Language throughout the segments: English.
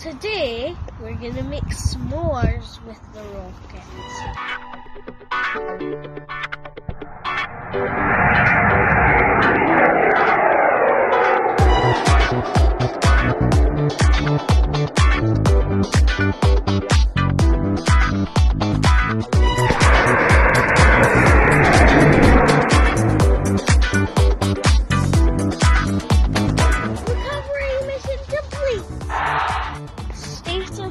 Today we're gonna make s'mores with the rockets.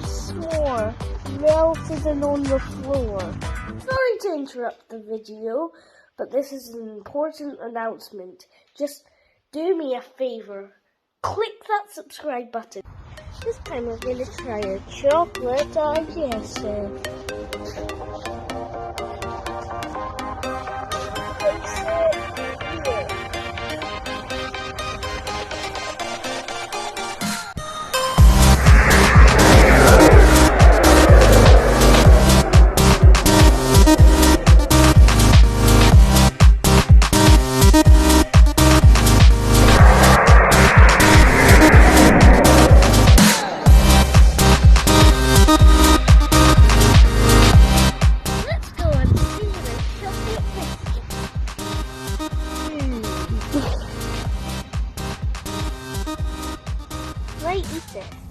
S'more melted and on the floor. Sorry to interrupt the video, but this is an important announcement. Just do me a favour. Click that subscribe button. This time we're going to try a chocolate digestive. Right, eat it.